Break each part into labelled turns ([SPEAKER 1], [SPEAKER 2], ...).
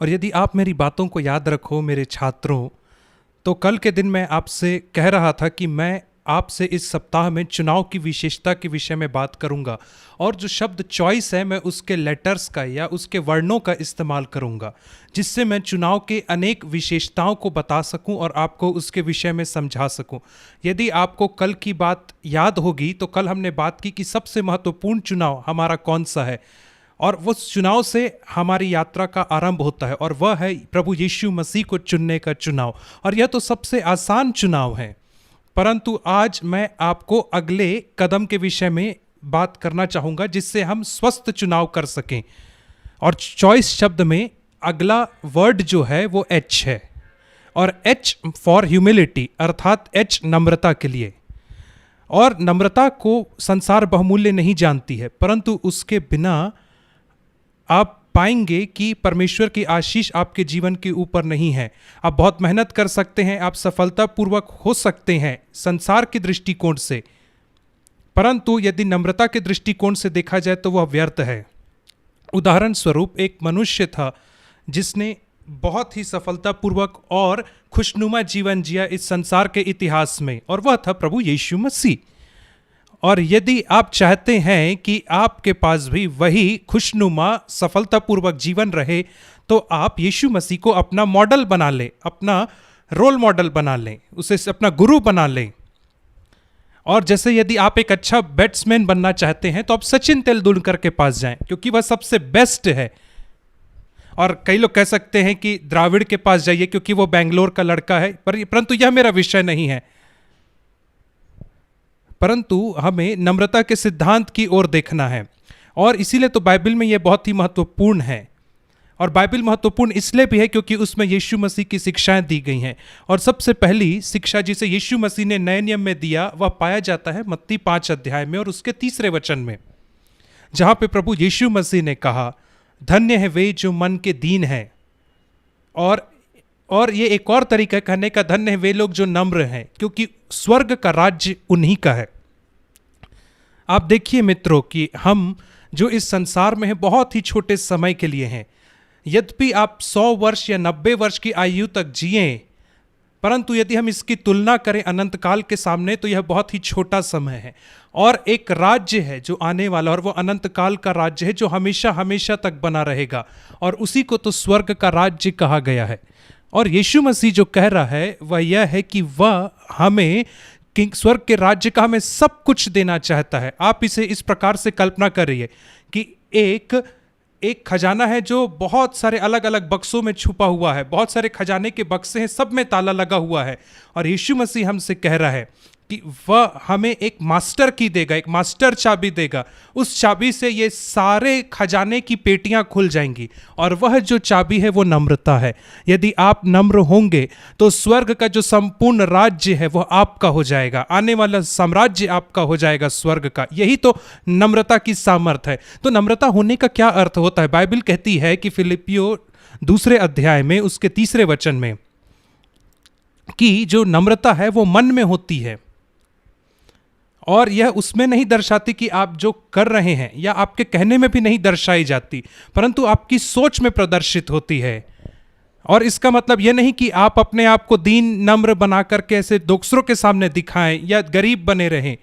[SPEAKER 1] और यदि आप मेरी बातों को याद रखो मेरे छात्रों, तो कल के दिन मैं आपसे कह रहा था कि मैं आपसे इस सप्ताह में चुनाव की विशेषता के विषय में बात करूंगा, और जो शब्द चॉइस है मैं उसके लेटर्स का या उसके वर्णों का इस्तेमाल करूंगा, जिससे मैं चुनाव के अनेक विशेषताओं को बता सकूं और आपको उसके विषय में समझा सकूं। यदि आपको कल की बात याद होगी तो कल हमने बात की कि सबसे महत्वपूर्ण चुनाव हमारा कौन सा है, और वो चुनाव से हमारी यात्रा का आरंभ होता है, और वह है प्रभु यीशु मसीह को चुनने का चुनाव। और यह तो सबसे आसान चुनाव है, परंतु आज मैं आपको अगले कदम के विषय में बात करना चाहूँगा जिससे हम स्वस्थ चुनाव कर सकें। और चॉइस शब्द में अगला वर्ड जो है वो एच है, और एच फॉर ह्यूमिलिटी, अर्थात एच नम्रता के लिए। और नम्रता को संसार बहुमूल्य नहीं जानती है, परंतु उसके बिना आप पाएंगे कि परमेश्वर की आशीष आपके जीवन के ऊपर नहीं है। आप बहुत मेहनत कर सकते हैं, आप सफलतापूर्वक हो सकते हैं संसार के दृष्टिकोण से, परंतु यदि नम्रता के दृष्टिकोण से देखा जाए तो वह व्यर्थ है। उदाहरण स्वरूप एक मनुष्य था जिसने बहुत ही सफलतापूर्वक और खुशनुमा जीवन जिया इस संसार के इतिहास में, और वह था प्रभु यीशु मसीह। और यदि आप चाहते हैं कि आपके पास भी वही खुशनुमा सफलतापूर्वक जीवन रहे, तो आप यीशु मसीह को अपना मॉडल बना लें, अपना रोल मॉडल बना लें, उसे अपना गुरु बना लें। और जैसे यदि आप एक अच्छा बैट्समैन बनना चाहते हैं तो आप सचिन तेंदुलकर के पास जाएं, क्योंकि वह सबसे बेस्ट है। और कई लोग कह सकते हैं कि द्राविड़ के पास जाइए क्योंकि वो बेंगलोर का लड़का है, परंतु यह मेरा विषय नहीं है। परंतु हमें नम्रता के सिद्धांत की ओर देखना है, और इसीलिए तो बाइबल में यह बहुत ही महत्वपूर्ण है। और बाइबल महत्वपूर्ण इसलिए भी है क्योंकि उसमें यीशु मसीह की शिक्षाएं दी गई हैं। और सबसे पहली शिक्षा जिसे यीशु मसीह ने नए नियम में दिया वह पाया जाता है मत्ती 5 अध्याय में और उसके 3 वचन में, जहां पे प्रभु यीशु मसीह ने कहा, धन्य है वे जो मन के दीन हैं। और ये एक और तरीका कहने का, धन्य है वे लोग जो नम्र हैं, क्योंकि स्वर्ग का राज्य उन्हीं का है। आप देखिए मित्रों कि हम जो इस संसार में हैं बहुत ही छोटे समय के लिए हैं। यद्यपि आप 100 वर्ष या 90 वर्ष की आयु तक जिए, परंतु यदि हम इसकी तुलना करें अनंत काल के सामने तो यह बहुत ही छोटा समय है। और एक राज्य है जो आने वाला, और वो अनंत काल का राज्य है जो हमेशा हमेशा तक बना रहेगा, और उसी को तो स्वर्ग का राज्य कहा गया है। और यीशु मसीह जो कह रहा है वह यह है कि वह हमें स्वर्ग के राज्य का हमें सब कुछ देना चाहता है। आप इसे इस प्रकार से कल्पना करिए कि एक खजाना है जो बहुत सारे अलग अलग बक्सों में छुपा हुआ है, बहुत सारे खजाने के बक्से हैं, सब में ताला लगा हुआ है। और यीशु मसीह हमसे कह रहा है कि वह हमें एक मास्टर की देगा, एक मास्टर चाबी देगा। उस चाबी से ये सारे खजाने की पेटियां खुल जाएंगी, और वह जो चाबी है वो नम्रता है। यदि आप नम्र होंगे तो स्वर्ग का जो संपूर्ण राज्य है वह आपका हो जाएगा, आने वाला साम्राज्य आपका हो जाएगा स्वर्ग का। यही तो नम्रता की सामर्थ है। तो नम्रता होने का क्या अर्थ होता है? बाइबल कहती है कि फिलिपियो 2 अध्याय में उसके 3 वचन में कि जो नम्रता है वो मन में होती है, और यह उसमें नहीं दर्शाती कि आप जो कर रहे हैं, या आपके कहने में भी नहीं दर्शाई जाती, परंतु आपकी सोच में प्रदर्शित होती है। और इसका मतलब यह नहीं कि आप अपने आप को दीन नम्र बना करके ऐसे दूसरों के सामने दिखाएं या गरीब बने रहें,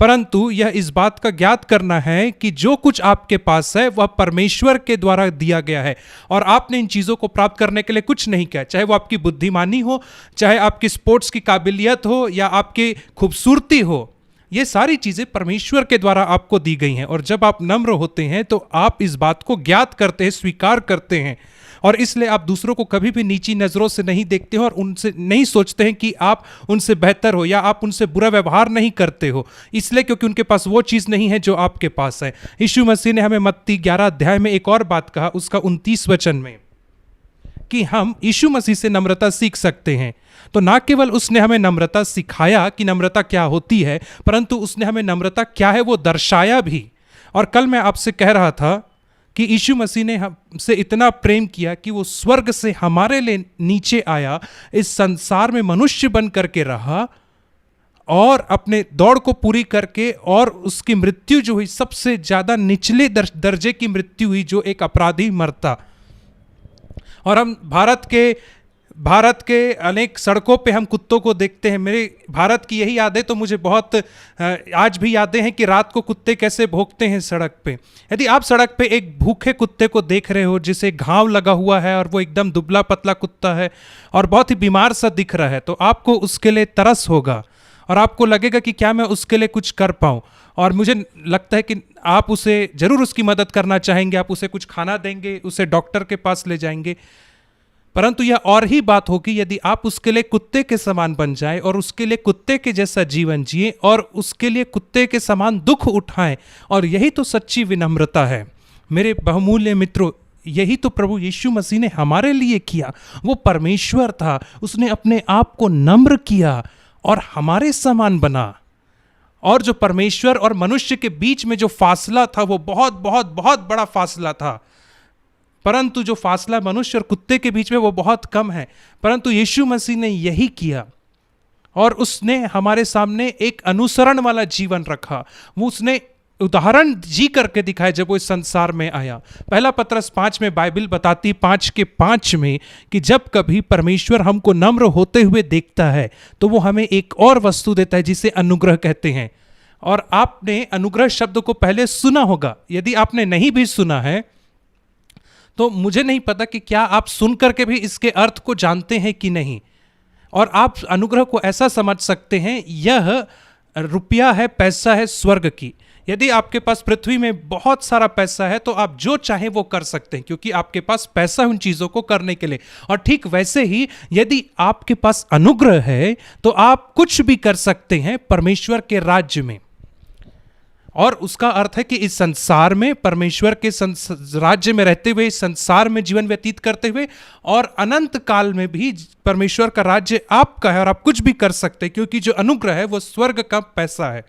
[SPEAKER 1] परंतु यह इस बात का ज्ञात करना है कि जो कुछ आपके पास है वह परमेश्वर के द्वारा दिया गया है, और आपने इन चीज़ों को प्राप्त करने के लिए कुछ नहीं किया। चाहे वो आपकी बुद्धिमानी हो, चाहे आपकी स्पोर्ट्स की काबिलियत हो, या आपकी खूबसूरती हो, ये सारी चीज़ें परमेश्वर के द्वारा आपको दी गई हैं। और जब आप नम्र होते हैं तो आप इस बात को ज्ञात करते हैं, स्वीकार करते हैं, और इसलिए आप दूसरों को कभी भी नीची नज़रों से नहीं देखते हो, और उनसे नहीं सोचते हैं कि आप उनसे बेहतर हो या आप उनसे बुरा व्यवहार नहीं करते हो, इसलिए क्योंकि उनके पास वो चीज़ नहीं है जो आपके पास है। यीशु मसीह ने हमें मत्ती 11 अध्याय में एक और बात कहा, उसका 29 वचन में, कि हम यीशु मसीह से नम्रता सीख सकते हैं। तो ना केवल उसने हमें नम्रता सिखाया कि नम्रता क्या होती है, परंतु उसने हमें नम्रता क्या है वो दर्शाया भी। और कल मैं आपसे कह रहा था कि यीशु मसीह ने हमसे इतना प्रेम किया कि वो स्वर्ग से हमारे लिए नीचे आया, इस संसार में मनुष्य बन करके रहा, और अपने दौड़ को पूरी करके, और उसकी मृत्यु जो हुई सबसे ज़्यादा निचले दर्जे की मृत्यु हुई, जो एक अपराधी मरता। और हम भारत के अनेक सड़कों पे हम कुत्तों को देखते हैं। मेरे भारत की यही यादें तो मुझे बहुत आज भी यादें हैं कि रात को कुत्ते कैसे भौंकते हैं सड़क पे। यदि आप सड़क पे एक भूखे कुत्ते को देख रहे हो जिसे घाव लगा हुआ है और वो एकदम दुबला पतला कुत्ता है और बहुत ही बीमार सा दिख रहा है, तो आपको उसके लिए तरस होगा और आपको लगेगा कि क्या मैं उसके लिए कुछ कर पाऊँ। और मुझे लगता है कि आप उसे ज़रूर उसकी मदद करना चाहेंगे, आप उसे कुछ खाना देंगे, उसे डॉक्टर के पास ले जाएंगे। परंतु यह और ही बात होगी यदि आप उसके लिए कुत्ते के समान बन जाएं और उसके लिए कुत्ते के जैसा जीवन जिए और उसके लिए कुत्ते के समान दुख उठाएं। और यही तो सच्ची विनम्रता है मेरे बहुमूल्य मित्रों। यही तो प्रभु यीशु मसीह ने हमारे लिए किया। वो परमेश्वर था, उसने अपने आप को नम्र किया और हमारे समान बना। और जो परमेश्वर और मनुष्य के बीच में जो फासला था वो बहुत बहुत बहुत बड़ा फासला था, परंतु जो फासला मनुष्य और कुत्ते के बीच में वो बहुत कम है। परंतु यीशु मसीह ने यही किया और उसने हमारे सामने एक अनुसरण वाला जीवन रखा। वो उसने उदाहरण जी करके दिखाया जब वो इस संसार में आया। पहला पत्रस 5 में बाइबल बताती 5:5 में कि जब कभी परमेश्वर हमको नम्र होते हुए देखता है तो वो हमें एक और वस्तु देता है जिसे अनुग्रह कहते हैं। और आपने अनुग्रह शब्द को पहले सुना होगा। यदि आपने नहीं भी सुना है तो मुझे नहीं पता कि क्या आप सुन करके भी इसके अर्थ को जानते हैं कि नहीं। और आप अनुग्रह को ऐसा समझ सकते हैं, यह रुपया है, पैसा है स्वर्ग की। यदि आपके पास पृथ्वी में बहुत सारा पैसा है तो आप जो चाहें वो कर सकते हैं क्योंकि आपके पास पैसा है उन चीज़ों को करने के लिए। और ठीक वैसे ही यदि आपके पास अनुग्रह है तो आप कुछ भी कर सकते हैं परमेश्वर के राज्य में। और उसका अर्थ है कि इस संसार में परमेश्वर के राज्य में रहते हुए, इस संसार में जीवन व्यतीत करते हुए और अनंत काल में भी परमेश्वर का राज्य आपका है और आप कुछ भी कर सकते हैं क्योंकि जो अनुग्रह है वो स्वर्ग का पैसा है।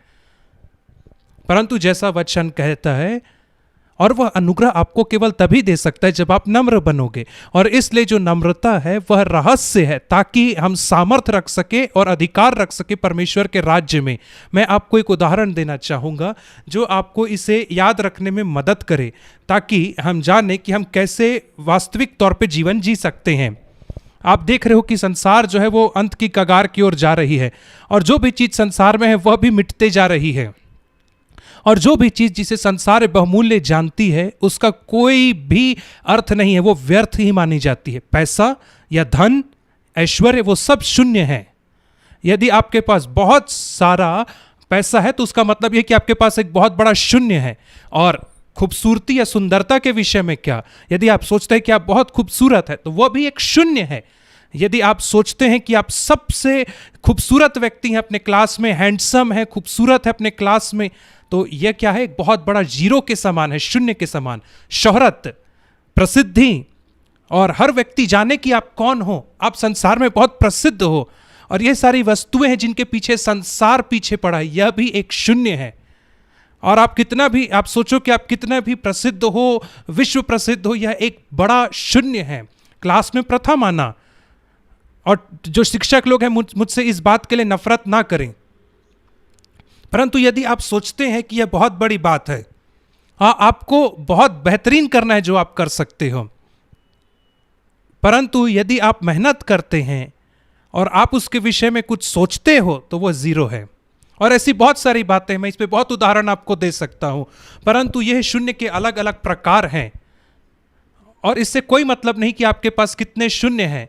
[SPEAKER 1] परंतु जैसा वचन कहता है, और वह अनुग्रह आपको केवल तभी दे सकता है जब आप नम्र बनोगे। और इसलिए जो नम्रता है वह रहस्य है ताकि हम सामर्थ रख सके और अधिकार रख सके परमेश्वर के राज्य में। मैं आपको एक उदाहरण देना चाहूँगा जो आपको इसे याद रखने में मदद करे ताकि हम जाने कि हम कैसे वास्तविक तौर पे जीवन जी सकते हैं। आप देख रहे हो कि संसार जो है वो अंत की कगार की ओर जा रही है और जो भी चीज़ संसार में है वह भी मिटते जा रही है। और जो भी चीज़ जिसे संसार बहुमूल्य जानती है उसका कोई भी अर्थ नहीं है, वो व्यर्थ ही मानी जाती है। पैसा या धन, ऐश्वर्य, वो सब शून्य है। यदि आपके पास बहुत सारा पैसा है तो उसका मतलब यह कि आपके पास एक बहुत बड़ा शून्य है। और खूबसूरती या सुंदरता के विषय में क्या, यदि आप सोचते हैं कि आप बहुत खूबसूरत है तो वह भी एक शून्य है। यदि आप सोचते हैं कि आप सबसे खूबसूरत व्यक्ति हैं अपने क्लास में, हैंडसम है, खूबसूरत है अपने क्लास में, तो यह क्या है, एक बहुत बड़ा जीरो के समान है, शून्य के समान। शोहरत, प्रसिद्धि और हर व्यक्ति जाने कि आप कौन हो, आप संसार में बहुत प्रसिद्ध हो और ये सारी वस्तुएं हैं जिनके पीछे संसार पीछे पड़ा है, यह भी एक शून्य है। और आप कितना भी आप सोचो कि आप कितना भी प्रसिद्ध हो, विश्व प्रसिद्ध हो, यह एक बड़ा शून्य है। क्लास में प्रथम आना, और जो शिक्षक लोग हैं मुझसे इस बात के लिए नफरत ना करें, परंतु यदि आप सोचते हैं कि यह बहुत बड़ी बात है, आपको बहुत बेहतरीन करना है जो आप कर सकते हो, परंतु यदि आप मेहनत करते हैं और आप उसके विषय में कुछ सोचते हो तो वह जीरो है। और ऐसी बहुत सारी बातें, मैं इस पे बहुत उदाहरण आपको दे सकता हूं, परंतु यह शून्य के अलग अलग प्रकार हैं। और इससे कोई मतलब नहीं कि आपके पास कितने शून्य हैं।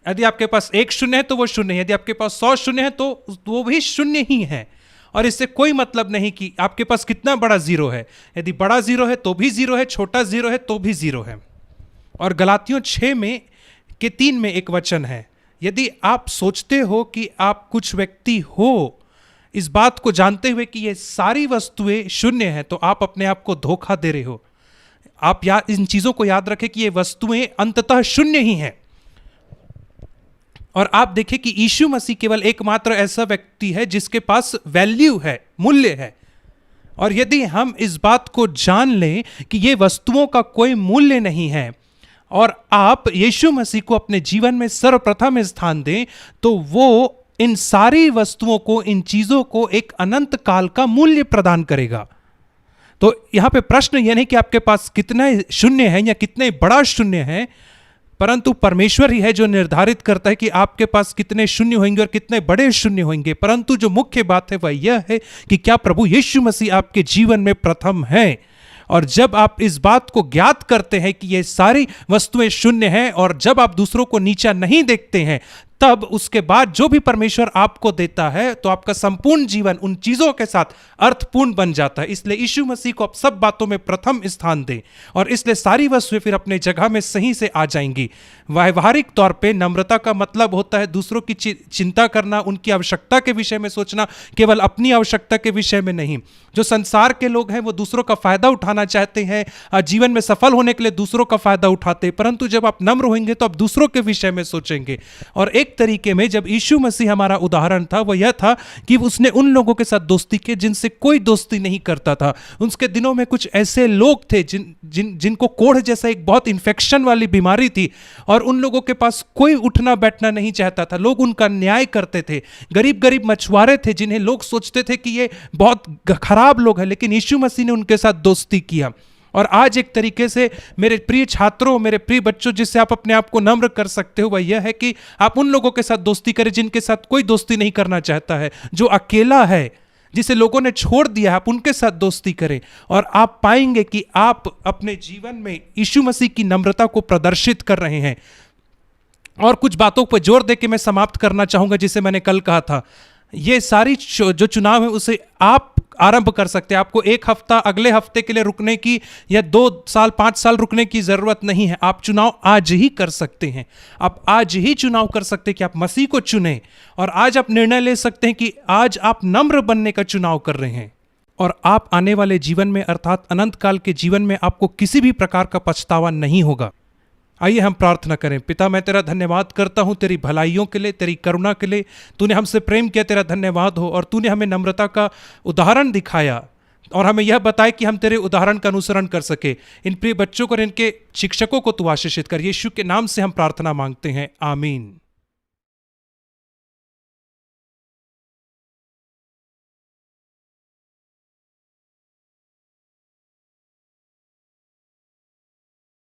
[SPEAKER 1] यदि आपके पास एक शून्य है तो वो शून्य है, यदि आपके पास 100 शून्य है तो वो भी शून्य ही है। और इससे कोई मतलब नहीं कि आपके पास कितना बड़ा जीरो है, यदि बड़ा जीरो है तो भी जीरो है, छोटा जीरो है तो भी जीरो है। और गलातियों 6:3 में एक वचन है, यदि आप सोचते हो कि आप कुछ व्यक्ति हो, इस बात को जानते हुए कि ये सारी वस्तुएं शून्य हैं, तो आप अपने आप को धोखा दे रहे हो। आप इन चीजों को याद रखें कि ये वस्तुएं अंततः शून्य ही हैं। और आप देखें कि यीशु मसीह केवल एकमात्र ऐसा व्यक्ति है जिसके पास वैल्यू है, मूल्य है। और यदि हम इस बात को जान लें कि ये वस्तुओं का कोई मूल्य नहीं है और आप यीशु मसीह को अपने जीवन में सर्वप्रथम स्थान दें, तो वो इन सारी वस्तुओं को, इन चीजों को एक अनंत काल का मूल्य प्रदान करेगा। तो यहां पे प्रश्न यह नहीं कि आपके पास कितना शून्य है या कितने बड़ा शून्य है, परंतु परमेश्वर ही है जो निर्धारित करता है कि आपके पास कितने शून्य होंगे और कितने बड़े शून्य होंगे। परंतु जो मुख्य बात है वह यह है कि क्या प्रभु यीशु मसीह आपके जीवन में प्रथम है। और जब आप इस बात को ज्ञात करते हैं कि ये सारी वस्तुएं शून्य हैं और जब आप दूसरों को नीचा नहीं देखते हैं, तब उसके बाद जो भी परमेश्वर आपको देता है तो आपका संपूर्ण जीवन उन चीजों के साथ अर्थपूर्ण बन जाता है। इसलिए यीशु मसीह को आप सब बातों में प्रथम स्थान दें और इसलिए सारी वस्तुएं फिर अपने जगह में सही से आ जाएंगी। व्यवहारिक तौर पे नम्रता का मतलब होता है दूसरों की चिंता करना, उनकी आवश्यकता के विषय में सोचना, केवल अपनी आवश्यकता के विषय में नहीं। जो संसार के लोग हैं वो दूसरों का फायदा उठाना चाहते हैं, जीवन में सफल होने के लिए दूसरों का फायदा उठाते हैं, परंतु जब आप नम्र होंगे तो आप दूसरों के विषय में सोचेंगे। और एक तरीके में जब यीशु मसीह हमारा उदाहरण था वो यह था कि उसने उन लोगों के साथ दोस्ती की जिनसे कोई दोस्ती नहीं करता था। उसके दिनों में कुछ ऐसे लोग थे जिनको कोढ़ जैसा एक बहुत इन्फेक्शन वाली बीमारी थी और उन लोगों के पास कोई उठना बैठना नहीं चाहता था। लोग उनका न्याय करते थे। गरीब गरीब मछुआरे थे जिन्हें लोग सोचते थे कि ये बहुत खराब लोग हैं, लेकिन यीशु मसीह ने उनके साथ दोस्ती किया। और आज एक तरीके से मेरे प्रिय छात्रों, मेरे प्रिय बच्चों, जिससे आप अपने आप को नम्र कर सकते हो वह यह है कि आप उन लोगों के साथ दोस्ती करें जिनके साथ कोई दोस्ती नहीं करना चाहता है, जो अकेला है, जिसे लोगों ने छोड़ दिया है, आप उनके साथ दोस्ती करें और आप पाएंगे कि आप अपने जीवन में यीशु मसीह की नम्रता को प्रदर्शित कर रहे हैं। और कुछ बातों पर जोर दे के मैं समाप्त करना चाहूंगा जिसे मैंने कल कहा था। ये सारी जो चुनाव है उसे आप आरंभ कर सकते हैं। आपको एक हफ्ता अगले हफ्ते के लिए रुकने की या 2 साल 5 साल रुकने की जरूरत नहीं है। आप चुनाव आज ही कर सकते हैं। आप आज ही चुनाव कर सकते हैं कि आप मसीह को चुनें और आज आप निर्णय ले सकते हैं कि आज आप नम्र बनने का चुनाव कर रहे हैं और आप आने वाले जीवन में अर्थात अनंत काल के जीवन में आपको किसी भी प्रकार का पछतावा नहीं होगा। आइए हम प्रार्थना करें। पिता, मैं तेरा धन्यवाद करता हूं तेरी भलाइयों के लिए, तेरी करुणा के लिए। तूने हमसे प्रेम किया, तेरा धन्यवाद हो। और तूने हमें नम्रता का उदाहरण दिखाया और हमें यह बताया कि हम तेरे उदाहरण का अनुसरण कर सके। इन प्रिय बच्चों को और इनके शिक्षकों को तू आशीषित कर। यीशु के नाम से हम प्रार्थना मांगते हैं, आमीन।